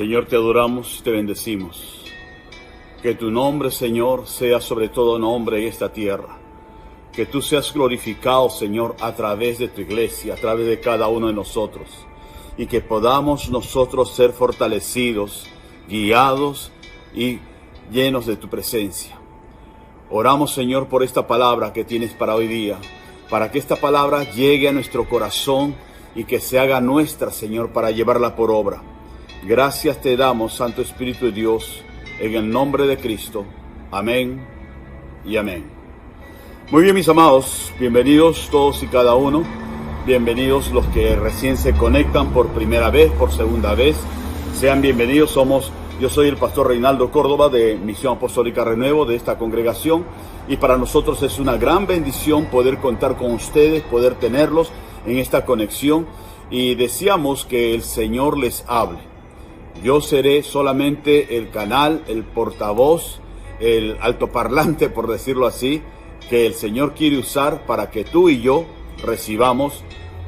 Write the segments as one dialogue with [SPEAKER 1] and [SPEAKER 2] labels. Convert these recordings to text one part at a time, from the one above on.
[SPEAKER 1] Señor, te adoramos, te bendecimos. Que tu nombre, Señor, sea sobre todo nombre en esta tierra. Que tú seas glorificado, Señor, a través de tu iglesia, a través de cada uno de nosotros. Y que podamos nosotros ser fortalecidos, guiados y llenos de tu presencia. Oramos, Señor, por esta palabra que tienes para hoy día, para que esta palabra llegue a nuestro corazón y que se haga nuestra, Señor, para llevarla por obra. Gracias te damos, Santo Espíritu de Dios, en el nombre de Cristo. Amén y amén. Muy bien, mis amados, bienvenidos todos y cada uno. Bienvenidos los que recién se conectan por primera vez, por segunda vez. Sean bienvenidos, yo soy el pastor Reinaldo Córdoba de Misión Apostólica Renuevo de esta congregación. Y para nosotros es una gran bendición poder contar con ustedes, poder tenerlos en esta conexión. Y deseamos que el Señor les hable. Yo seré solamente el canal, el portavoz, el altoparlante, por decirlo así, que el Señor quiere usar para que tú y yo recibamos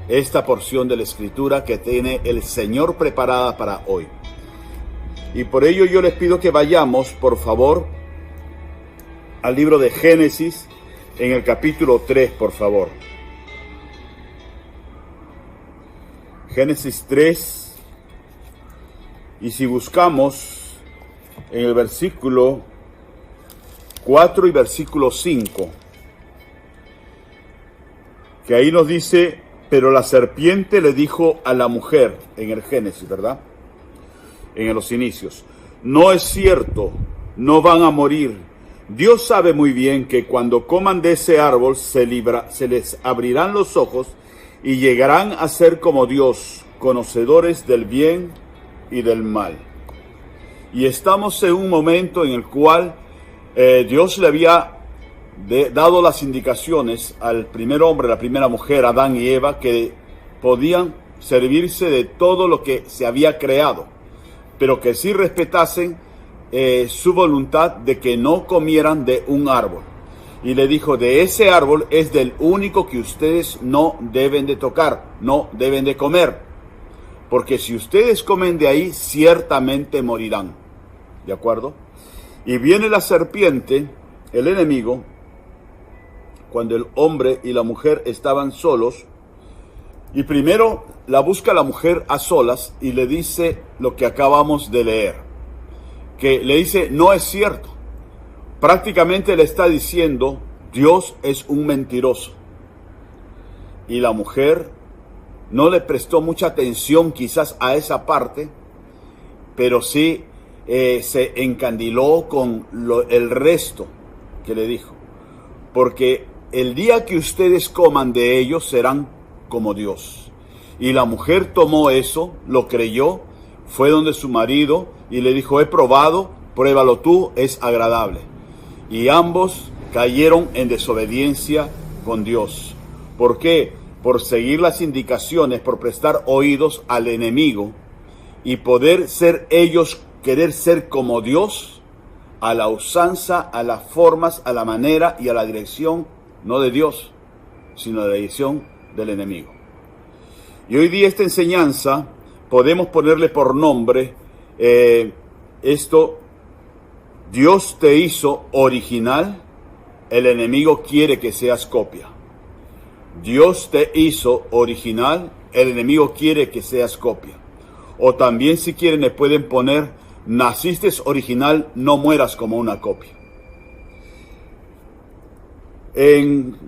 [SPEAKER 1] esta porción de la Escritura que tiene el Señor preparada para hoy. Y por ello yo les pido que vayamos, por favor, al libro de Génesis, en el capítulo 3, por favor. Génesis 3. Y si buscamos en el versículo 4 y versículo 5, que ahí nos dice, pero la serpiente le dijo a la mujer, en el Génesis, ¿verdad? En los inicios, no es cierto, no van a morir. Dios sabe muy bien que cuando coman de ese árbol se les abrirán los ojos y llegarán a ser como Dios, conocedores del bien y del mal. Y estamos en un momento en el cual Dios le había dado las indicaciones al primer hombre, la primera mujer, Adán y Eva, que podían servirse de todo lo que se había creado, pero que sí respetasen su voluntad de que no comieran de un árbol. Y le dijo, de ese árbol es del único que ustedes no deben de tocar, no deben de comer. Porque si ustedes comen de ahí, ciertamente morirán. ¿De acuerdo? Y viene la serpiente, el enemigo, cuando el hombre y la mujer estaban solos. Y primero la busca la mujer a solas y le dice lo que acabamos de leer. Que le dice, no es cierto. Prácticamente le está diciendo, Dios es un mentiroso. Y la mujer no le prestó mucha atención quizás a esa parte, pero sí se encandiló con el resto que le dijo. Porque el día que ustedes coman de ellos serán como Dios. Y la mujer tomó eso, lo creyó, fue donde su marido y le dijo, he probado, pruébalo tú, es agradable. Y ambos cayeron en desobediencia con Dios. ¿Por qué? Por seguir las indicaciones, por prestar oídos al enemigo y poder ser ellos, querer ser como Dios, a la usanza, a las formas, a la manera y a la dirección, no de Dios, sino de la dirección del enemigo. Y hoy día esta enseñanza podemos ponerle por nombre esto: Dios te hizo original, el enemigo quiere que seas copia. Dios te hizo original, el enemigo quiere que seas copia. O también, si quieren, le pueden poner, naciste original, no mueras como una copia. En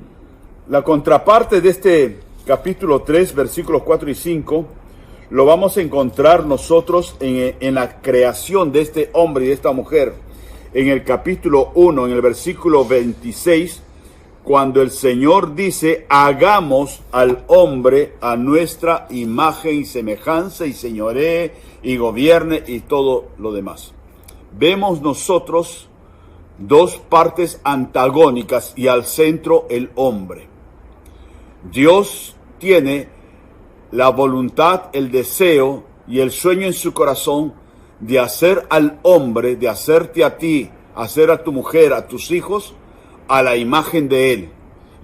[SPEAKER 1] la contraparte de este capítulo 3, versículos 4 y 5, lo vamos a encontrar nosotros en la creación de este hombre y de esta mujer. En el capítulo 1, en el versículo 26, cuando el Señor dice, hagamos al hombre a nuestra imagen y semejanza, y señoree, y gobierne, y todo lo demás. Vemos nosotros dos partes antagónicas y al centro el hombre. Dios tiene la voluntad, el deseo y el sueño en su corazón de hacer al hombre, de hacerte a ti, hacer a tu mujer, a tus hijos, a la imagen de Él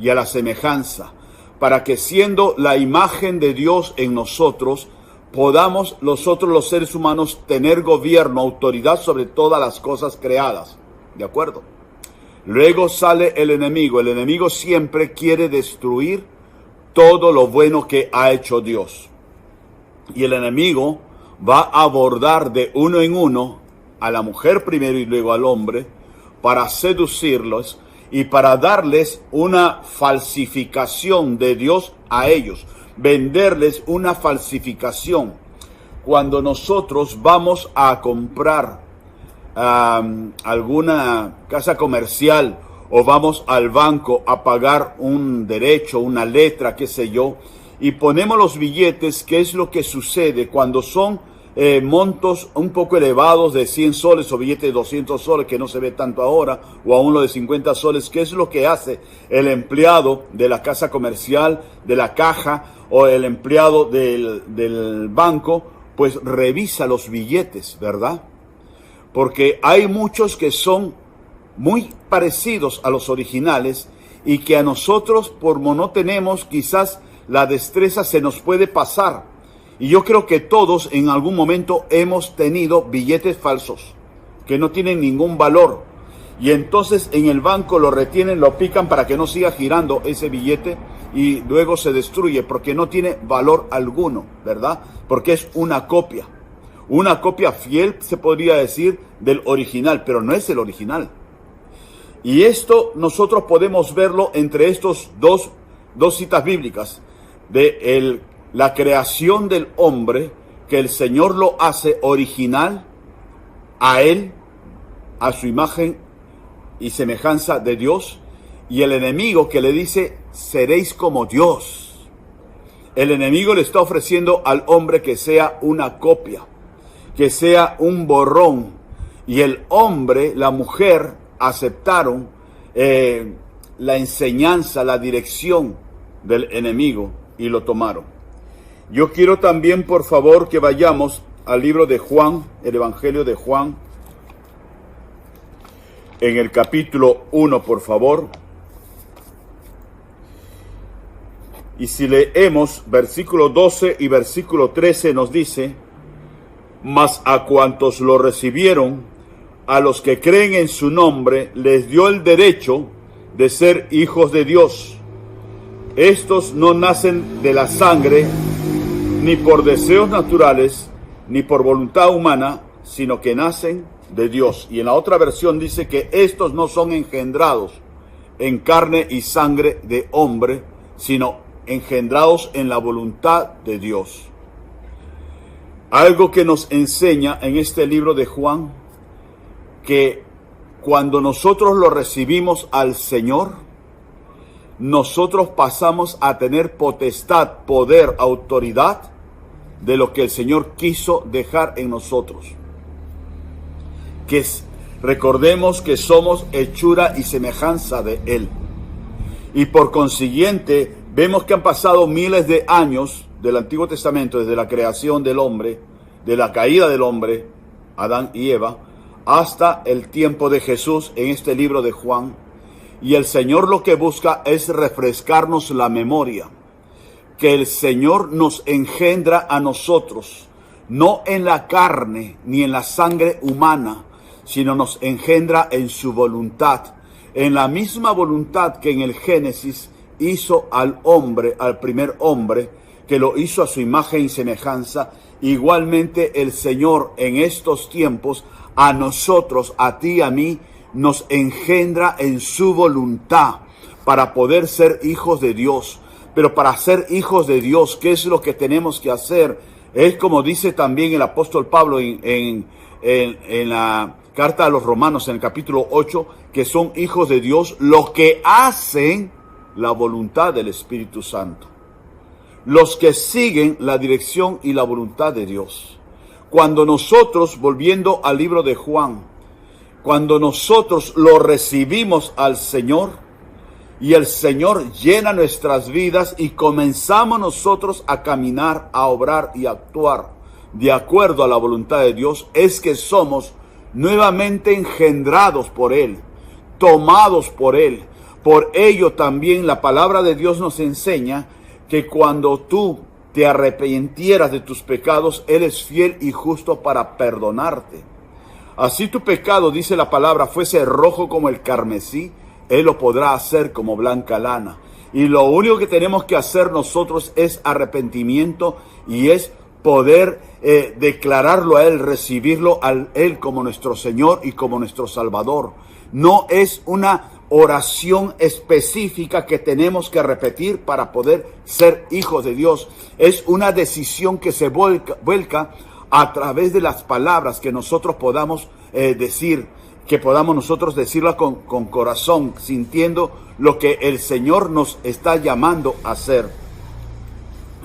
[SPEAKER 1] y a la semejanza, para que siendo la imagen de Dios en nosotros, podamos nosotros los seres humanos tener gobierno, autoridad sobre todas las cosas creadas. ¿De acuerdo? Luego sale el enemigo. El enemigo siempre quiere destruir todo lo bueno que ha hecho Dios. Y el enemigo va a abordar de uno en uno a la mujer primero y luego al hombre para seducirlos y para darles una falsificación de Dios a ellos, venderles una falsificación. Cuando nosotros vamos a comprar alguna casa comercial o vamos al banco a pagar un derecho, una letra, qué sé yo, y ponemos los billetes, ¿qué es lo que sucede cuando son montos un poco elevados de 100 soles o billetes de 200 soles que no se ve tanto ahora, o aún lo de 50 soles? ¿Qué es lo que hace el empleado de la casa comercial, de la caja o el empleado del banco? Pues revisa los billetes, ¿verdad? Porque hay muchos que son muy parecidos a los originales y que a nosotros, por no tenemos quizás la destreza, se nos puede pasar. Y yo creo que todos en algún momento hemos tenido billetes falsos que no tienen ningún valor. Y entonces en el banco lo retienen, lo pican para que no siga girando ese billete y luego se destruye porque no tiene valor alguno, ¿verdad? Porque es una copia. Una copia fiel, se podría decir, del original, pero no es el original. Y esto nosotros podemos verlo entre estos dos citas bíblicas de la creación del hombre, que el Señor lo hace original a él, a su imagen y semejanza de Dios, y el enemigo que le dice, seréis como Dios. El enemigo le está ofreciendo al hombre que sea una copia, que sea un borrón, y el hombre, la mujer, aceptaron la enseñanza, la dirección del enemigo y lo tomaron. Yo quiero también, por favor, que vayamos al libro de Juan, el Evangelio de Juan, en el capítulo 1, por favor. Y si leemos versículo 12 y versículo 13, nos dice: mas a cuantos lo recibieron, a los que creen en su nombre, les dio el derecho de ser hijos de Dios. Estos no nacen de la sangre, ni por deseos naturales, ni por voluntad humana, sino que nacen de Dios. Y en la otra versión dice que estos no son engendrados en carne y sangre de hombre, sino engendrados en la voluntad de Dios. Algo que nos enseña en este libro de Juan, que cuando nosotros lo recibimos al Señor, nosotros pasamos a tener potestad, poder, autoridad de lo que el Señor quiso dejar en nosotros. Recordemos que somos hechura y semejanza de Él. Y por consiguiente, vemos que han pasado miles de años del Antiguo Testamento, desde la creación del hombre, de la caída del hombre, Adán y Eva, hasta el tiempo de Jesús en este libro de Juan. Y el Señor lo que busca es refrescarnos la memoria, que el Señor nos engendra a nosotros, no en la carne ni en la sangre humana, sino nos engendra en su voluntad, en la misma voluntad que en el Génesis hizo al hombre, al primer hombre, que lo hizo a su imagen y semejanza. Igualmente el Señor en estos tiempos a nosotros, a ti y a mí, nos engendra en su voluntad para poder ser hijos de Dios. Pero para ser hijos de Dios, ¿qué es lo que tenemos que hacer? Es como dice también el apóstol Pablo en la carta a los Romanos, en el capítulo 8, que son hijos de Dios los que hacen la voluntad del Espíritu Santo. Los que siguen la dirección y la voluntad de Dios. Cuando nosotros, volviendo al libro de Juan, cuando nosotros lo recibimos al Señor y el Señor llena nuestras vidas y comenzamos nosotros a caminar, a obrar y a actuar de acuerdo a la voluntad de Dios, es que somos nuevamente engendrados por Él, tomados por Él. Por ello también la palabra de Dios nos enseña que cuando tú te arrepintieras de tus pecados, Él es fiel y justo para perdonarte. Así tu pecado, dice la palabra, fuese rojo como el carmesí, Él lo podrá hacer como blanca lana. Y lo único que tenemos que hacer nosotros es arrepentimiento y es poder declararlo a Él, recibirlo a Él como nuestro Señor y como nuestro Salvador. No es una oración específica que tenemos que repetir para poder ser hijos de Dios. Es una decisión que se vuelca a través de las palabras que nosotros podamos decir, que podamos nosotros decirla con corazón, sintiendo lo que el Señor nos está llamando a hacer.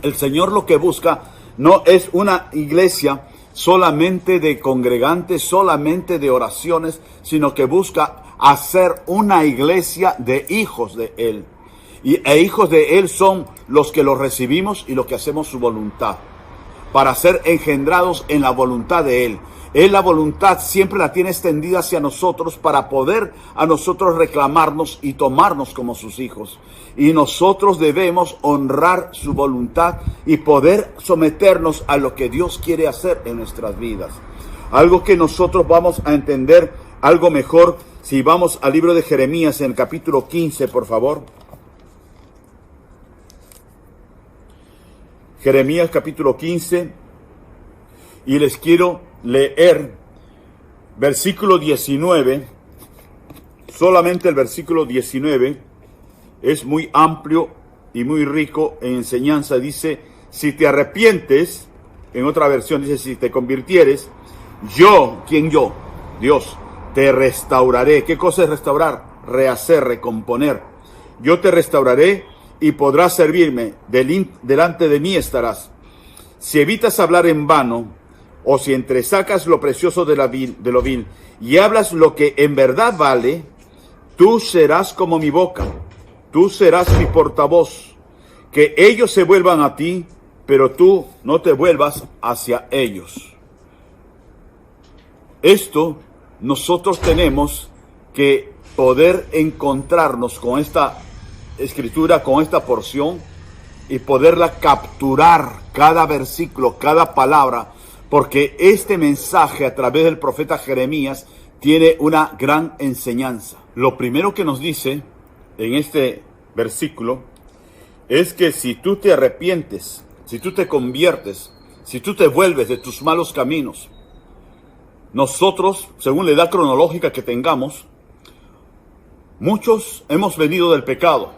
[SPEAKER 1] El Señor lo que busca no es una iglesia solamente de congregantes, solamente de oraciones, sino que busca hacer una iglesia de hijos de Él. E hijos de Él son los que lo recibimos y los que hacemos su voluntad, para ser engendrados en la voluntad de Él. Él la voluntad siempre la tiene extendida hacia nosotros para poder a nosotros reclamarnos y tomarnos como sus hijos. Y nosotros debemos honrar su voluntad y poder someternos a lo que Dios quiere hacer en nuestras vidas. Algo que nosotros vamos a entender algo mejor si vamos al libro de Jeremías en el capítulo 15, por favor. Jeremías capítulo 15, y les quiero leer versículo 19, solamente el versículo 19, es muy amplio y muy rico en enseñanza. Dice, si te arrepientes, en otra versión dice, si te convirtieres, yo, ¿quién yo? Dios, te restauraré. ¿Qué cosa es restaurar? Rehacer, recomponer. Yo te restauraré y podrás servirme, delante de mí estarás. Si evitas hablar en vano, o si entresacas lo precioso de lo vil, y hablas lo que en verdad vale, tú serás como mi boca, tú serás mi portavoz. Que ellos se vuelvan a ti, pero tú no te vuelvas hacia ellos. Esto nosotros tenemos que poder encontrarnos con esta escritura, con esta porción, y poderla capturar, cada versículo, cada palabra, porque este mensaje a través del profeta Jeremías tiene una gran enseñanza. Lo primero que nos dice en este versículo es que si tú te arrepientes, si tú te conviertes, si tú te vuelves de tus malos caminos, nosotros, según la edad cronológica que tengamos, muchos hemos venido del pecado,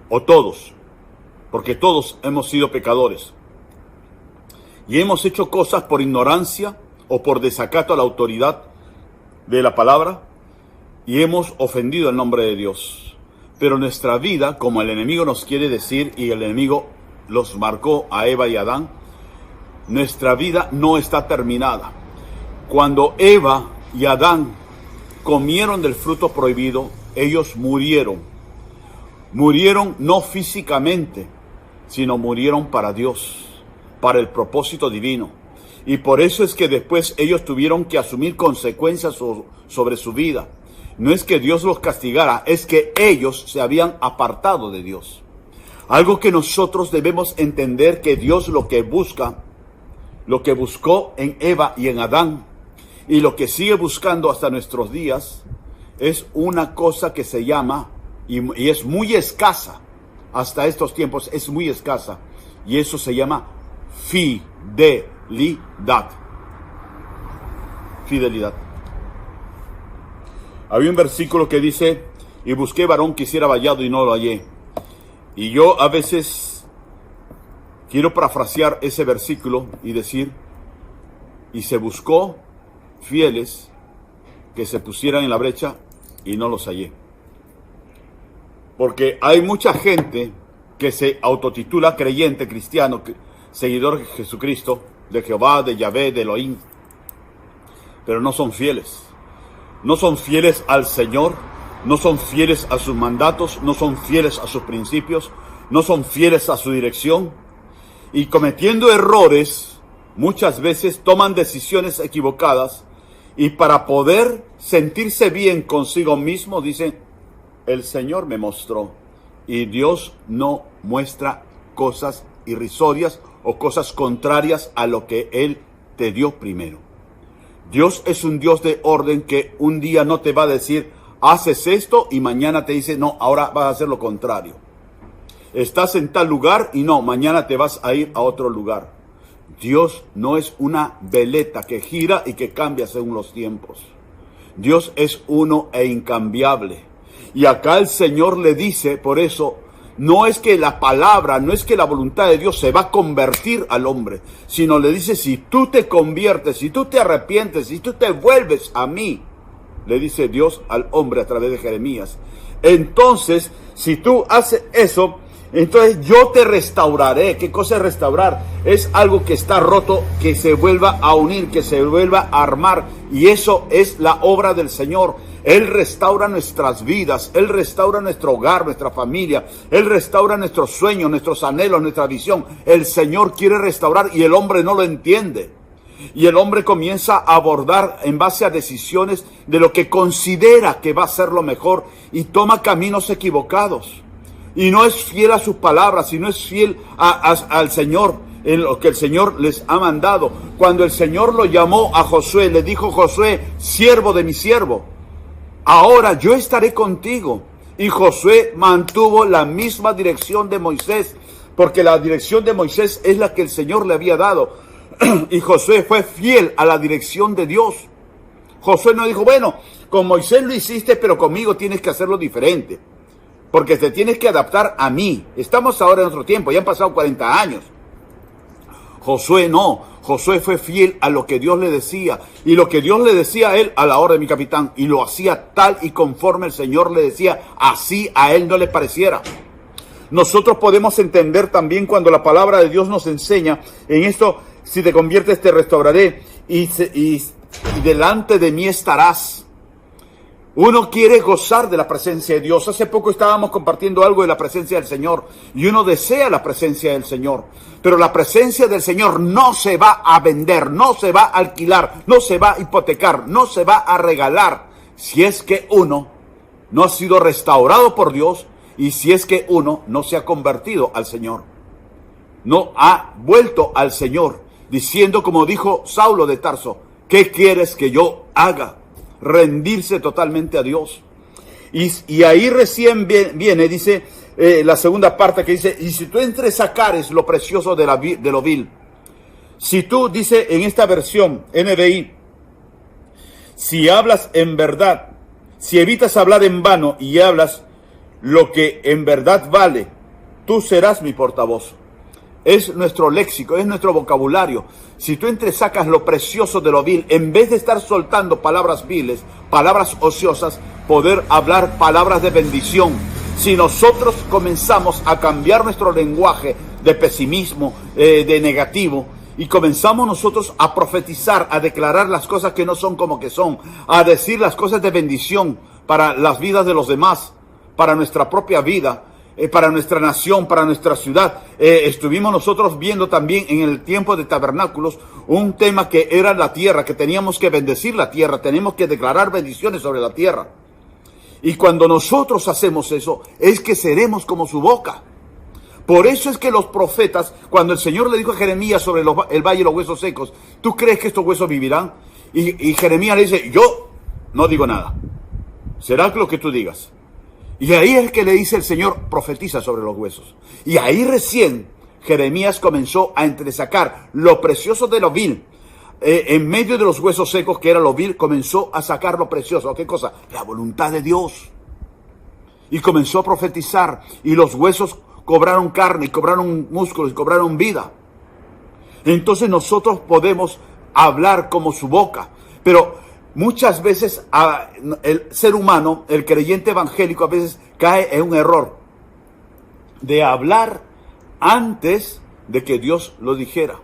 [SPEAKER 1] o todos, porque todos hemos sido pecadores. Y hemos hecho cosas por ignorancia o por desacato a la autoridad de la palabra, y hemos ofendido el nombre de Dios. Pero nuestra vida, como el enemigo nos quiere decir, y el enemigo los marcó a Eva y Adán, nuestra vida no está terminada. Cuando Eva y Adán comieron del fruto prohibido, ellos murieron. Murieron no físicamente, sino murieron para Dios, para el propósito divino. Y por eso es que después ellos tuvieron que asumir consecuencias sobre su vida. No es que Dios los castigara, es que ellos se habían apartado de Dios. Algo que nosotros debemos entender, que Dios lo que busca, lo que buscó en Eva y en Adán, y lo que sigue buscando hasta nuestros días, es una cosa que se llama, y es muy escasa, hasta estos tiempos es muy escasa, y eso se llama fidelidad. Fidelidad. Había un versículo que dice, y busqué varón que hiciera vallado y no lo hallé. Y yo a veces quiero parafrasear ese versículo y decir, y se buscó fieles que se pusieran en la brecha y no los hallé. Porque hay mucha gente que se autotitula creyente, cristiano, seguidor de Jesucristo, de Jehová, de Yahvé, de Elohim, pero no son fieles. No son fieles al Señor, no son fieles a sus mandatos, no son fieles a sus principios, no son fieles a su dirección. Y cometiendo errores, muchas veces toman decisiones equivocadas, y para poder sentirse bien consigo mismo, dicen, el Señor me mostró. Y Dios no muestra cosas irrisorias o cosas contrarias a lo que Él te dio primero. Dios es un Dios de orden que un día no te va a decir, haces esto y mañana te dice, no, ahora vas a hacer lo contrario. Estás en tal lugar y no, mañana te vas a ir a otro lugar. Dios no es una veleta que gira y que cambia según los tiempos. Dios es uno e incambiable. Y acá el Señor le dice, por eso, no es que la palabra, no es que la voluntad de Dios se va a convertir al hombre, sino le dice, si tú te conviertes, si tú te arrepientes, si tú te vuelves a mí, le dice Dios al hombre a través de Jeremías. Entonces, si tú haces eso, entonces yo te restauraré. ¿Qué cosa es restaurar? Es algo que está roto, que se vuelva a unir, que se vuelva a armar. Y eso es la obra del Señor. Él restaura nuestras vidas, Él restaura nuestro hogar, nuestra familia, Él restaura nuestros sueños, nuestros anhelos, nuestra visión. El Señor quiere restaurar y el hombre no lo entiende. Y el hombre comienza a abordar en base a decisiones de lo que considera que va a ser lo mejor y toma caminos equivocados. Y no es fiel a sus palabras, y no es fiel al Señor, en lo que el Señor les ha mandado. Cuando el Señor lo llamó a Josué, le dijo, Josué, siervo de mi siervo, ahora yo estaré contigo. Y Josué mantuvo la misma dirección de Moisés, porque la dirección de Moisés es la que el Señor le había dado. Y Josué fue fiel a la dirección de Dios. Josué no dijo, bueno, con Moisés lo hiciste, pero conmigo tienes que hacerlo diferente, porque te tienes que adaptar a mí. Estamos ahora en otro tiempo, ya han pasado 40 años. Josué no, Josué fue fiel a lo que Dios le decía, y lo que Dios le decía a él, a la orden de mi capitán, y lo hacía tal y conforme el Señor le decía, así a él no le pareciera. Nosotros podemos entender también cuando la palabra de Dios nos enseña, en esto, si te conviertes te restauraré, y delante de mí estarás. Uno quiere gozar de la presencia de Dios. Hace poco estábamos compartiendo algo de la presencia del Señor y uno desea la presencia del Señor. Pero la presencia del Señor no se va a vender, no se va a alquilar, no se va a hipotecar, no se va a regalar. Si es que uno no ha sido restaurado por Dios y si es que uno no se ha convertido al Señor, no ha vuelto al Señor, diciendo como dijo Saulo de Tarso, ¿qué quieres que yo haga? Rendirse totalmente a Dios. Y ahí recién viene, dice la segunda parte que dice, y si tú entresacares lo precioso de lo vil, si tú, dice en esta versión NBI, si hablas en verdad, si evitas hablar en vano y hablas lo que en verdad vale, tú serás mi portavoz. Es nuestro léxico, es nuestro vocabulario. Si tú entresacas lo precioso de lo vil, en vez de estar soltando palabras viles, palabras ociosas, poder hablar palabras de bendición. Si nosotros comenzamos a cambiar nuestro lenguaje de pesimismo, de negativo, y comenzamos nosotros a profetizar, a declarar las cosas que no son como que son, a decir las cosas de bendición para las vidas de los demás, para nuestra propia vida, para nuestra nación, para nuestra ciudad. Estuvimos nosotros viendo también en el tiempo de tabernáculos un tema que era la tierra, que teníamos que bendecir la tierra, tenemos que declarar bendiciones sobre la tierra. Y cuando nosotros hacemos eso, es que seremos como su boca. Por eso es que los profetas, cuando el Señor le dijo a Jeremías sobre el valle de los huesos secos, ¿tú crees que estos huesos vivirán? Y Jeremías le dice, yo no digo nada, será lo que tú digas. Y ahí es que le dice el Señor, profetiza sobre los huesos. Y ahí recién Jeremías comenzó a entresacar lo precioso de lo vil. En medio de los huesos secos, que era lo vil, comenzó a sacar lo precioso. ¿Qué cosa? La voluntad de Dios. Y comenzó a profetizar. Y los huesos cobraron carne, y cobraron músculos, y cobraron vida. Entonces nosotros podemos hablar como su boca. Pero muchas veces el ser humano, el creyente evangélico, a veces cae en un error de hablar antes de que Dios lo dijera.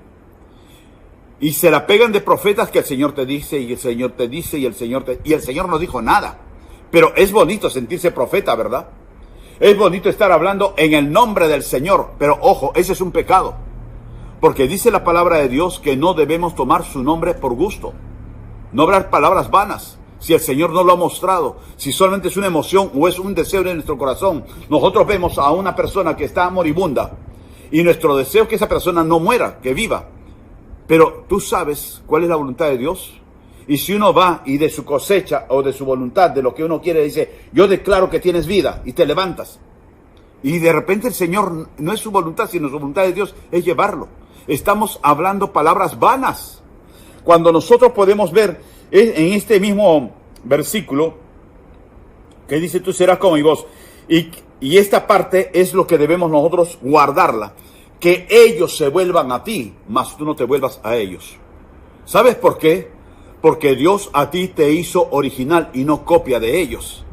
[SPEAKER 1] Y se la pegan de profetas que el Señor te dice, y el Señor te dice, y el Señor no dijo nada. Pero es bonito sentirse profeta, ¿verdad? Es bonito estar hablando en el nombre del Señor. Pero ojo, ese es un pecado. Porque dice la palabra de Dios que no debemos tomar su nombre por gusto. No hablar palabras vanas, si el Señor no lo ha mostrado, si solamente es una emoción o es un deseo de nuestro corazón. Nosotros vemos a una persona que está moribunda Y nuestro deseo es que esa persona no muera, que viva. Pero tú sabes cuál es la voluntad de Dios. Y si uno va y de su cosecha o de su voluntad, de lo que uno quiere, dice, yo declaro que tienes vida, y te levantas. Y de repente el Señor no es su voluntad, sino su voluntad de Dios es llevarlo. Estamos hablando palabras vanas. Cuando nosotros podemos ver en este mismo versículo que dice, tú serás como mi voz. Y esta parte es lo que debemos nosotros guardarla. Que ellos se vuelvan a ti, mas tú no te vuelvas a ellos. ¿Sabes por qué? Porque Dios a ti te hizo original y no copia de ellos.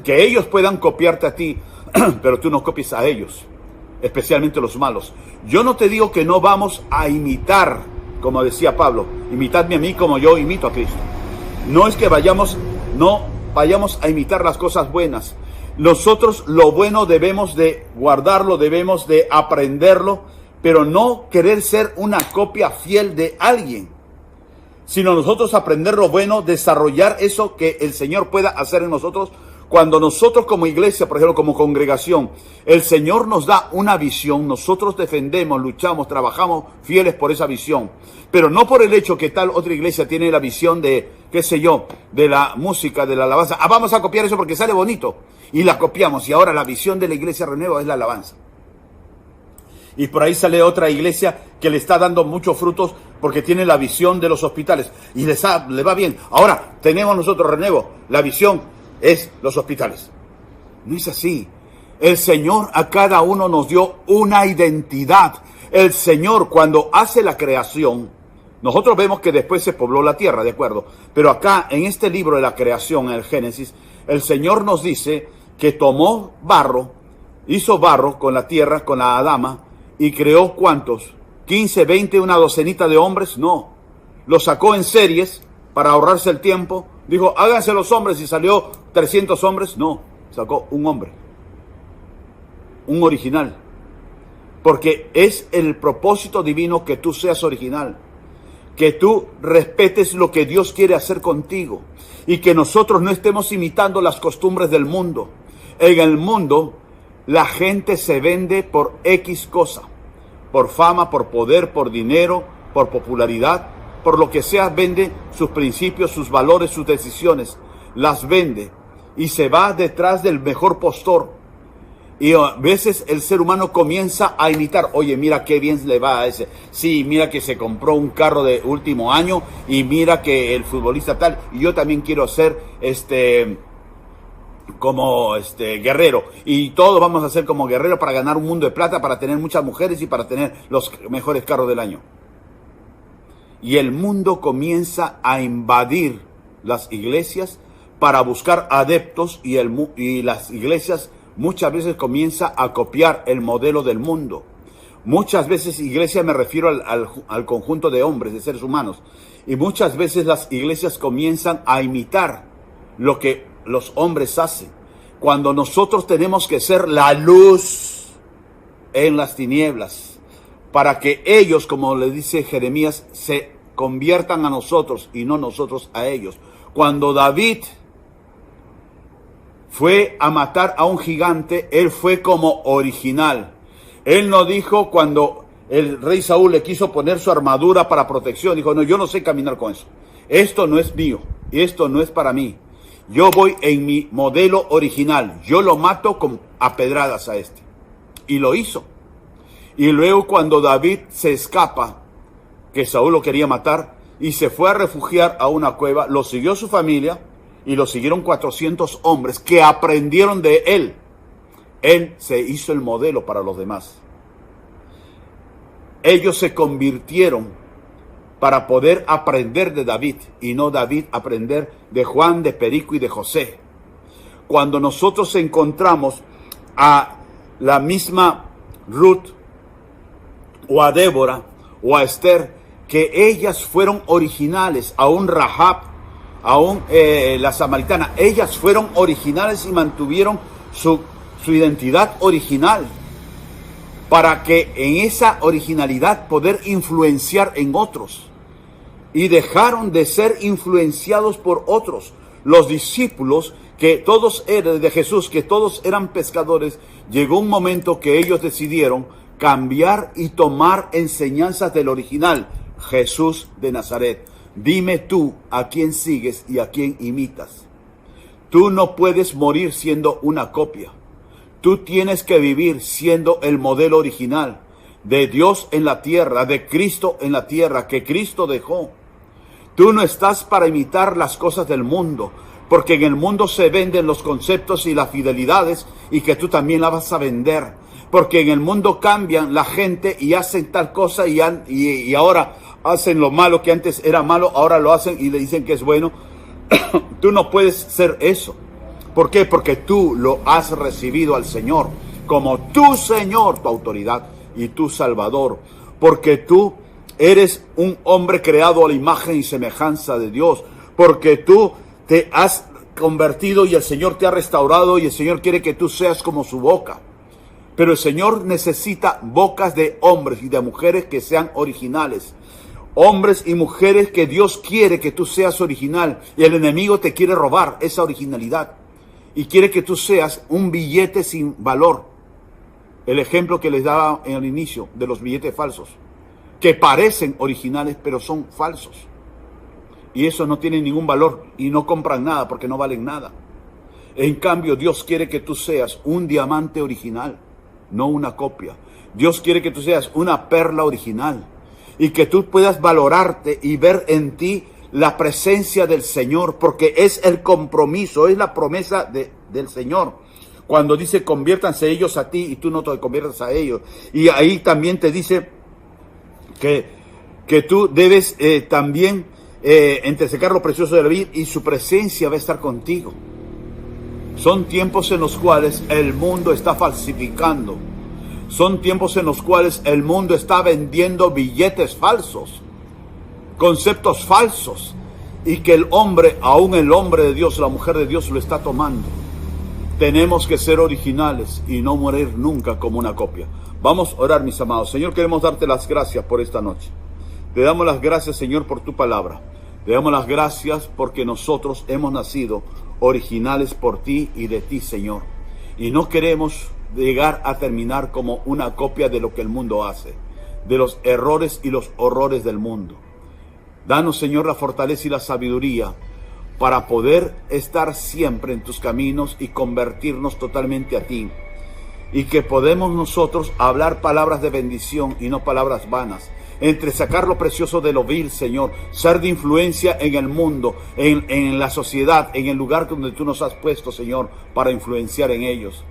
[SPEAKER 1] Que ellos puedan copiarte a ti, pero tú no copies a ellos, especialmente los malos. Yo no te digo que no vamos a imitar, como decía Pablo, imitadme a mí como yo imito a Cristo. No es que no vayamos a imitar las cosas buenas. Nosotros lo bueno debemos de guardarlo, debemos de aprenderlo, pero no querer ser una copia fiel de alguien, sino nosotros aprender lo bueno, desarrollar eso que el Señor pueda hacer en nosotros. Cuando nosotros como iglesia, por ejemplo, como congregación, el Señor nos da una visión, nosotros defendemos, luchamos, trabajamos fieles por esa visión, pero no por el hecho que tal otra iglesia tiene la visión de, qué sé yo, de la música, de la alabanza. Vamos a copiar eso porque sale bonito, y la copiamos, y ahora la visión de la iglesia Renuevo es la alabanza. Y por ahí sale otra iglesia que le está dando muchos frutos porque tiene la visión de los hospitales, y le va bien. Ahora tenemos nosotros Renuevo, la visión es los hospitales. No es así. El Señor a cada uno nos dio una identidad. El Señor, cuando hace la creación, nosotros vemos que después se pobló la tierra, ¿de acuerdo? Pero acá, en este libro de la creación, en el Génesis, el Señor nos dice que tomó barro, hizo barro con la tierra, con la Adama, y creó ¿cuántos? 15, 20, una docenita de hombres. No, lo sacó en series para ahorrarse el tiempo. Dijo, háganse los hombres, y salió 300 hombres. No, sacó un hombre, un original. Porque es el propósito divino que tú seas original, que tú respetes lo que Dios quiere hacer contigo, y que nosotros no estemos imitando las costumbres del mundo. En el mundo, la gente se vende por X cosa, por fama, por poder, por dinero, por popularidad, por lo que sea, vende sus principios, sus valores, sus decisiones, las vende y se va detrás del mejor postor. Y a veces el ser humano comienza a imitar. Oye, mira qué bien le va a ese. Sí, mira que se compró un carro de último año, y mira que el futbolista tal, y yo también quiero ser como Guerrero, y todos vamos a ser como Guerrero para ganar un mundo de plata, para tener muchas mujeres y para tener los mejores carros del año. Y el mundo comienza a invadir las iglesias para buscar adeptos, y las iglesias muchas veces comienza a copiar el modelo del mundo. Muchas veces iglesia, me refiero al conjunto de hombres, de seres humanos, y muchas veces las iglesias comienzan a imitar lo que los hombres hacen, cuando nosotros tenemos que ser la luz en las tinieblas, para que ellos, como le dice Jeremías, se conviertan a nosotros y no nosotros a ellos. Cuando David fue a matar a un gigante, él fue como original. Él no dijo, cuando el rey Saúl le quiso poner su armadura para protección, dijo, no, yo no sé caminar con eso. Esto no es mío, esto no es para mí. Yo voy en mi modelo original, yo lo mato a pedradas a este. Y lo hizo. Y luego cuando David se escapa, que Saúl lo quería matar, y se fue a refugiar a una cueva, lo siguió su familia, y lo siguieron 400 hombres que aprendieron de él. Él se hizo el modelo para los demás. Ellos se convirtieron para poder aprender de David, y no David aprender de Juan, de Perico y de José. Cuando nosotros encontramos a la misma Ruth, o a Débora, o a Esther, que ellas fueron originales, aún Rahab, aún la samaritana, ellas fueron originales y mantuvieron su identidad original, para que en esa originalidad poder influenciar en otros, y dejaron de ser influenciados por otros. Los discípulos que todos eran de Jesús, que todos eran pescadores, llegó un momento que ellos decidieron cambiar y tomar enseñanzas del original, Jesús de Nazaret. Dime tú a quién sigues y a quién imitas. Tú no puedes morir siendo una copia. Tú tienes que vivir siendo el modelo original de Dios en la tierra, de Cristo en la tierra, que Cristo dejó. Tú no estás para imitar las cosas del mundo, porque en el mundo se venden los conceptos y las fidelidades, y que tú también las vas a vender. Porque en el mundo cambian la gente y hacen tal cosa y ahora hacen lo malo que antes era malo, ahora lo hacen y le dicen que es bueno. Tú no puedes ser eso. ¿Por qué? Porque tú lo has recibido al Señor como tu Señor, tu autoridad y tu Salvador. Porque tú eres un hombre creado a la imagen y semejanza de Dios. Porque tú te has convertido y el Señor te ha restaurado y el Señor quiere que tú seas como su boca. Pero el Señor necesita bocas de hombres y de mujeres que sean originales. Hombres y mujeres que Dios quiere que tú seas original. Y el enemigo te quiere robar esa originalidad. Y quiere que tú seas un billete sin valor. El ejemplo que les daba en el inicio de los billetes falsos. Que parecen originales pero son falsos. Y eso no tiene ningún valor y no compran nada porque no valen nada. En cambio, Dios quiere que tú seas un diamante original. No una copia. Dios quiere que tú seas una perla original y que tú puedas valorarte y ver en ti la presencia del Señor, porque es el compromiso, es la promesa del Señor. Cuando dice conviértanse ellos a ti y tú no te conviertas a ellos. Y ahí también te dice que tú debes también entresecar lo precioso de la vida y su presencia va a estar contigo. Son tiempos en los cuales el mundo está falsificando. Son tiempos en los cuales el mundo está vendiendo billetes falsos, conceptos falsos, y que el hombre, aún el hombre de Dios, la mujer de Dios, lo está tomando. Tenemos que ser originales y no morir nunca como una copia. Vamos a orar, mis amados. Señor, queremos darte las gracias por esta noche. Te damos las gracias, Señor, por tu palabra. Te damos las gracias porque nosotros hemos nacido originales por ti y de ti, Señor. Y no queremos llegar a terminar como una copia de lo que el mundo hace, de los errores y los horrores del mundo. Danos, Señor, la fortaleza y la sabiduría para poder estar siempre en tus caminos y convertirnos totalmente a ti. Y que podemos nosotros hablar palabras de bendición y no palabras vanas. Entre sacar lo precioso de lo vil, Señor, ser de influencia en el mundo, en la sociedad, en el lugar donde tú nos has puesto, Señor, para influenciar en ellos.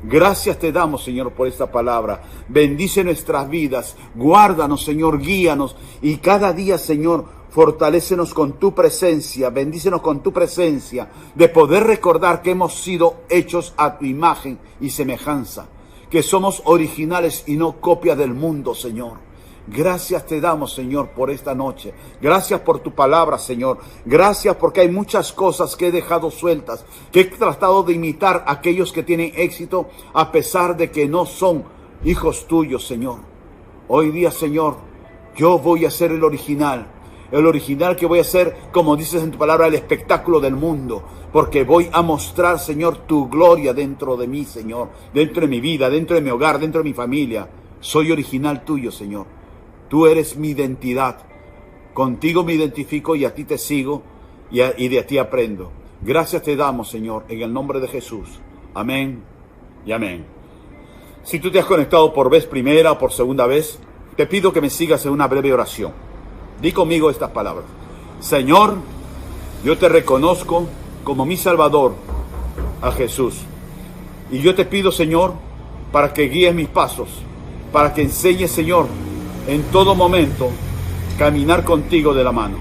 [SPEAKER 1] Gracias te damos, Señor, por esta palabra. Bendice nuestras vidas, guárdanos, Señor, guíanos y cada día, Señor, fortalécenos con tu presencia, bendícenos con tu presencia, de poder recordar que hemos sido hechos a tu imagen y semejanza, que somos originales y no copia del mundo, Señor. Gracias te damos, Señor, por esta noche. Gracias por tu palabra, Señor. Gracias porque hay muchas cosas que he dejado sueltas, que he tratado de imitar a aquellos que tienen éxito, a pesar de que no son hijos tuyos, Señor. Hoy día, Señor, yo voy a ser el original que voy a ser, como dices en tu palabra, el espectáculo del mundo, porque voy a mostrar, Señor, tu gloria dentro de mí, Señor, dentro de mi vida, dentro de mi hogar, dentro de mi familia. Soy original tuyo, Señor. Tú eres mi identidad. Contigo me identifico y a ti te sigo y de ti aprendo. Gracias te damos, Señor, en el nombre de Jesús. Amén y amén. Si tú te has conectado por vez primera o por segunda vez, te pido que me sigas en una breve oración. Di conmigo estas palabras. Señor, yo te reconozco como mi Salvador, a Jesús. Y yo te pido, Señor, para que guíes mis pasos, para que enseñes, Señor, en todo momento, caminar contigo de la mano.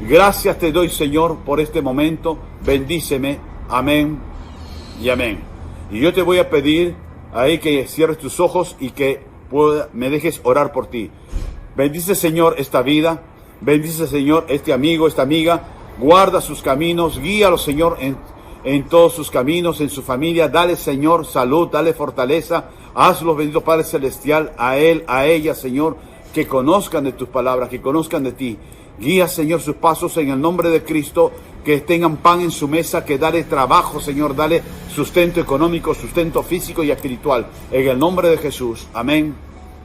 [SPEAKER 1] Gracias te doy, Señor, por este momento. Bendíceme. Amén y amén. Y yo te voy a pedir ahí que cierres tus ojos y que me dejes orar por ti. Bendice, Señor, esta vida. Bendice, Señor, este amigo, esta amiga. Guarda sus caminos. Guíalo, Señor, en todos sus caminos, en su familia. Dale, Señor, salud, dale fortaleza. Hazlos, bendito Padre Celestial, a él, a ella, Señor, que conozcan de tus palabras, que conozcan de ti. Guía, Señor, sus pasos en el nombre de Cristo. que tengan pan en su mesa, que dale trabajo, Señor, dale sustento económico, sustento físico y espiritual. En el nombre de Jesús. Amén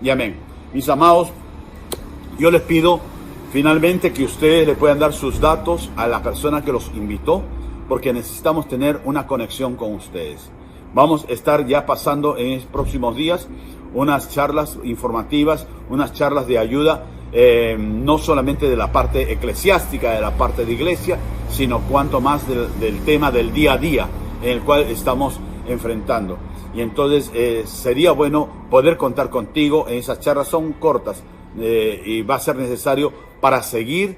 [SPEAKER 1] y amén. Mis amados, yo les pido finalmente que ustedes le puedan dar sus datos a la persona que los invitó, porque necesitamos tener una conexión con ustedes. Vamos a estar ya pasando en los próximos días unas charlas informativas, unas charlas de ayuda, no solamente de la parte eclesiástica, de la parte de iglesia, sino cuanto más del tema del día a día en el cual estamos enfrentando. Y entonces sería bueno poder contar contigo en esas charlas. Son cortas y va a ser necesario para seguir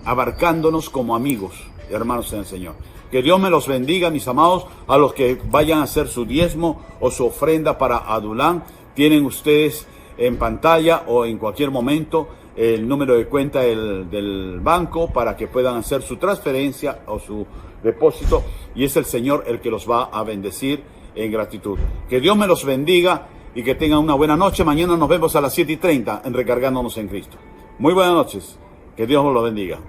[SPEAKER 1] abarcándonos como amigos, hermanos en el Señor. Que Dios me los bendiga, mis amados. A los que vayan a hacer su diezmo o su ofrenda para Adulán, tienen ustedes en pantalla o en cualquier momento el número de cuenta del banco para que puedan hacer su transferencia o su depósito, y es el Señor el que los va a bendecir en gratitud. Que Dios me los bendiga y que tengan una buena noche. Mañana nos vemos a las 7:30 en Recargándonos en Cristo. Muy buenas noches. Que Dios los bendiga.